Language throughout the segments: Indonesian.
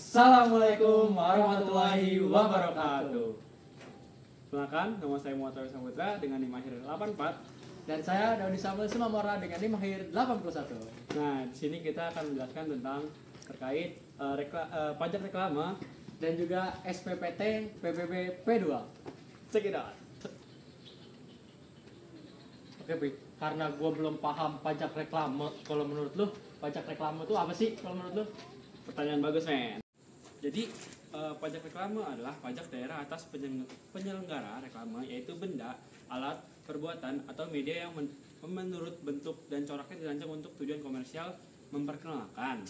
Assalamualaikum warahmatullahi wabarakatuh. Perkenalkan, nama saya Muhammad Saputra dengan NIM akhir 84. Dan saya Daudi Samuel Sumamora dengan NIM akhir 81. Nah, di sini kita akan menjelaskan tentang terkait pajak reklame Dan juga SPPT PBB P2. Check it out. Oke, Pi. Karena gue belum paham pajak reklame, kalau menurut lu pajak reklame itu apa sih kalau menurut lu? Pertanyaan bagus, men. Jadi, pajak reklame adalah pajak daerah atas penyelenggara reklame, yaitu benda, alat, perbuatan, atau media yang menurut bentuk dan coraknya dirancang untuk tujuan komersial, memperkenalkan,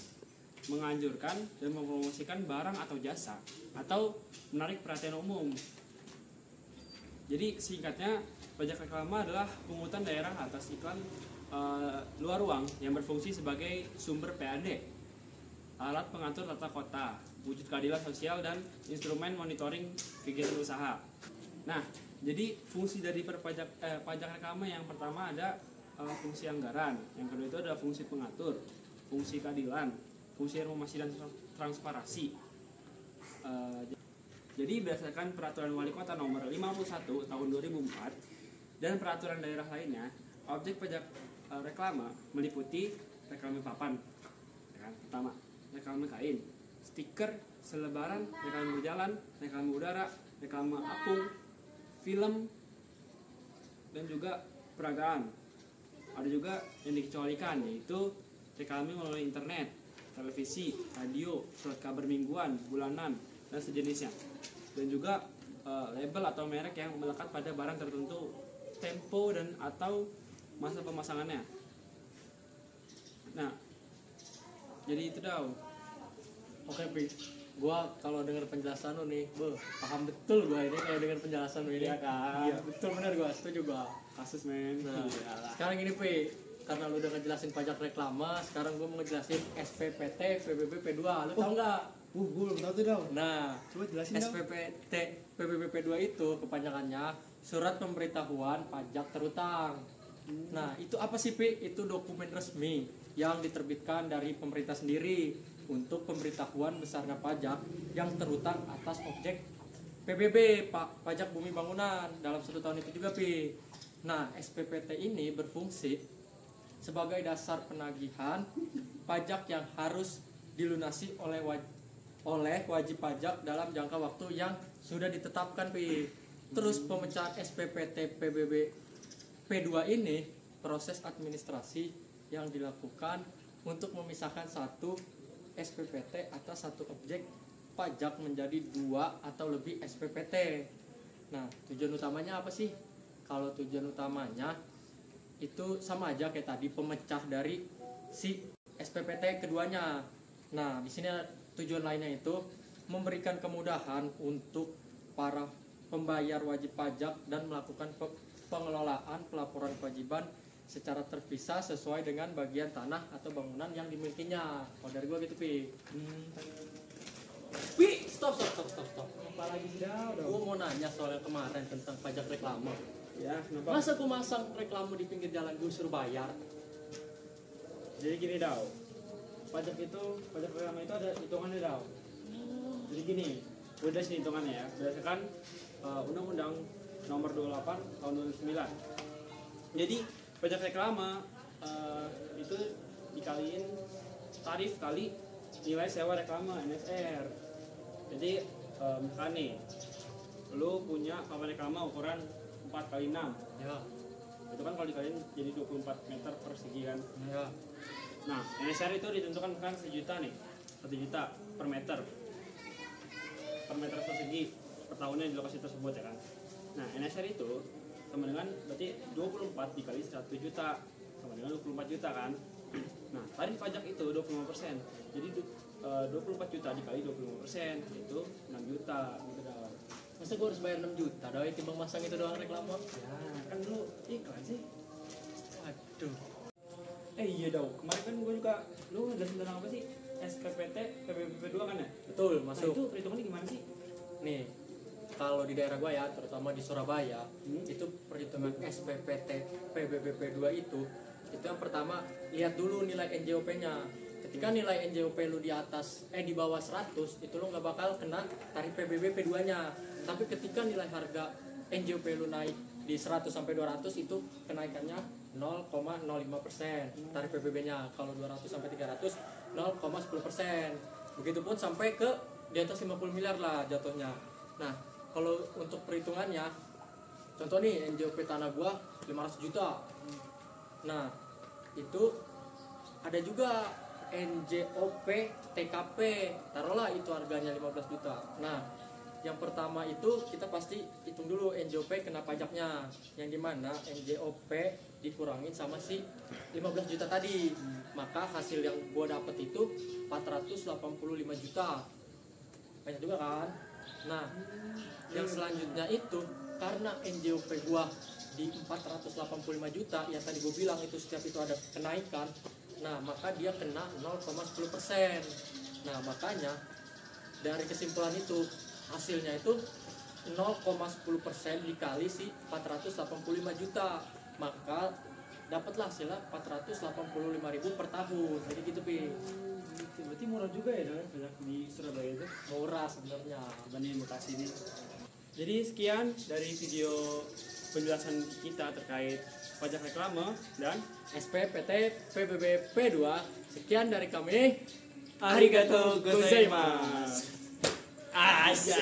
menganjurkan, dan mempromosikan barang atau jasa, atau menarik perhatian umum. Jadi, singkatnya, pajak reklame adalah pungutan daerah atas iklan luar ruang yang berfungsi sebagai sumber PAD, alat pengatur tata kota, wujud keadilan sosial, dan instrumen monitoring kegiatan usaha. Nah, jadi fungsi dari pajak reklame yang pertama ada fungsi anggaran, yang kedua itu adalah fungsi pengatur, fungsi keadilan, fungsi informasi dan transparansi. Jadi berdasarkan peraturan wali kota nomor 51 tahun 2004 dan peraturan daerah lainnya, objek pajak reklame meliputi reklame papan, pertama reklame kain, stiker, selebaran, reklame berjalan, reklame udara, reklame apung, film, dan juga peragaan. Ada juga yang dikecualikan, yaitu reklame melalui internet, televisi, radio, surat kabar mingguan, bulanan, dan sejenisnya. Dan juga label atau merek yang melekat pada barang tertentu, tempo dan atau masa pemasangannya. Nah, jadi itu dah. Oke, Pi. Gua kalau dengar penjelasan lu nih, paham betul gua ini kalau dengar penjelasan lu ini. Iya kan? Iya, betul benar gua, setuju gua. Kasus, men. Nah, sekarang ini, Pi, karena lu udah ngejelasin pajak reklame, sekarang gua mau ngejelasin SPPT PBB P2. Lu tahu nggak? Gue belum tahu tuh, Daw. Nah, Coba jelasin, Daw. SPPT PBB P2 itu kepanjangannya Surat Pemberitahuan Pajak Terutang. Nah, itu apa sih, Pi? Itu dokumen resmi yang diterbitkan dari pemerintah sendiri untuk pemberitahuan besarnya pajak yang terutang atas objek PBB, pajak bumi bangunan, dalam 1 tahun itu juga, Pi. Nah, SPPT ini berfungsi sebagai dasar penagihan pajak yang harus dilunasi oleh wajib pajak dalam jangka waktu yang sudah ditetapkan, Pi. Terus pemecahan SPPT PBB P2 ini proses administrasi yang dilakukan untuk memisahkan satu SPPT atas satu objek pajak menjadi 2 atau lebih SPPT. Nah, tujuan utamanya apa sih? Kalau tujuan utamanya itu sama aja kayak tadi, pemecah dari si SPPT keduanya. Nah, di sini tujuan lainnya itu memberikan kemudahan untuk para pembayar wajib pajak dan melakukan pengelolaan pelaporan kewajiban secara terpisah sesuai dengan bagian tanah atau bangunan yang dimilikinya. Kalau dari gua gitu, Pi. Pi, stop. Apa lagi sih, Daw? Gua mau nanya soal yang kemarin tentang pajak reklame. Ya, kenapa? Masa gua masang reklame di pinggir jalan gua suruh bayar? Jadi gini, Daw. Pajak reklame itu ada hitungannya, Daw. Jadi gini, udah sih hitungannya ya. Berdasarkan Undang-Undang Nomor 28 Tahun 2009. Jadi pajak reklame itu dikaliin tarif kali nilai sewa reklame NSR. Jadi misalkan nih, lu punya papan reklame ukuran 4x6. Ya. Itu kan kalau dikaliin jadi 24 meter persegi kan. Ya. Nah, NSR itu ditentukan kan 1 juta nih. 1 juta per meter. Per meter persegi per tahunnya di lokasi tersebut ya kan. Nah, NSR itu sama dengan berarti 24 dikali 1 juta sama dengan 24 juta kan. Nah, tarif pajak itu 25%. Jadi 24 juta dikali 25% yaitu 6 juta gitu dah. Masa gua harus bayar 6 juta doi timbang masang itu doang reklame? Ya, kan lu iklan sih. Waduh. Iya, Daw. Kemarin kan gue juga lu ngejelasin tentang apa sih? SPPT PBB 2 kan ya? Betul, Nah, masuk. itu perhitungannya gimana sih? Nih, kalau di daerah gua ya, terutama di Surabaya, itu perhitungan SPPT PBB P2 itu yang pertama lihat dulu nilai NJOP-nya. ketika nilai NJOP lu di bawah 100, itu lu nggak bakal kena tarif PBB P2-nya. Tapi ketika nilai harga NJOP lu naik di 100 sampai 200, itu kenaikannya 0,05% tarif PBB-nya. Kalau 200 sampai 300 0,10%. Begitupun sampai ke di atas 50 miliar lah jatuhnya. Nah, kalau untuk perhitungannya, contoh nih NJOP tanah gua 500 juta. Nah, itu ada juga NJOP TKP, taruhlah itu harganya 15 juta. Nah, yang pertama itu kita pasti hitung dulu NJOP kena pajaknya, yang dimana NJOP dikurangin sama si 15 juta tadi. Maka hasil yang gua dapet itu 485 juta. Banyak juga kan? Nah, yang selanjutnya itu karena NJOP gua di 485 juta, yang tadi gue bilang itu setiap itu ada kenaikan. Nah, maka dia kena 0,10%. Nah, makanya dari kesimpulan itu hasilnya itu 0,10% dikali si 485 juta, maka dapatlah hasilnya 485.000 per tahun. Jadi gitu, Pi. Berarti murah juga ya pajak di Surabaya itu? Murah sebenarnya Dibanding Bekasi ini. Jadi sekian dari video penjelasan kita terkait pajak reklame dan SPPT PBB P2. Sekian dari kami. arigatou gozaimasu. Aja.